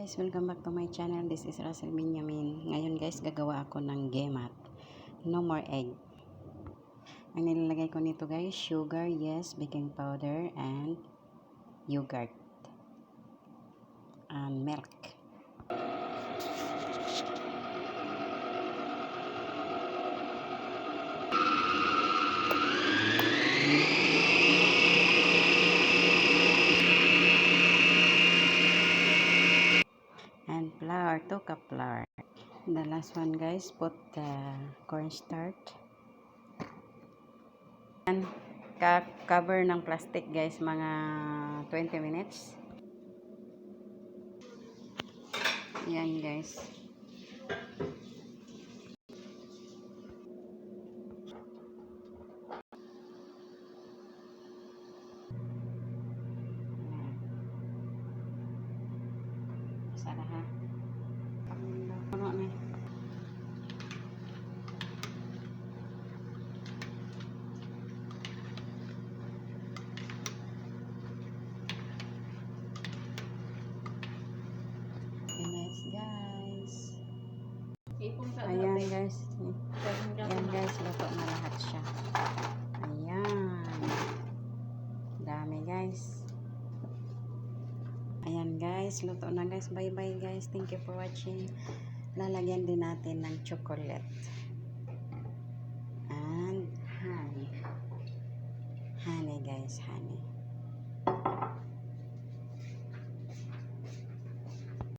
guys, welcome back to my channel. This is Russell Benjamin. Ngayon guys, gagawa ako ng gemat. No more egg. Ang nilalagay ko nito guys, sugar, yes, baking powder, and yogurt. And milk. And flour, 2 cup flour. The last one guys, put the cornstarch. And cover ng plastic guys, mga 20 minutes. Yan guys. Sana ha. Puno na. Guys. Ayan guys. Ayan guys, luto na lahat siya. Ayan. Dami guys. Ayan guys, luto na guys. Bye bye guys. Thank you for watching. Lalagyan din natin ng chocolate. And honey. Honey guys, honey.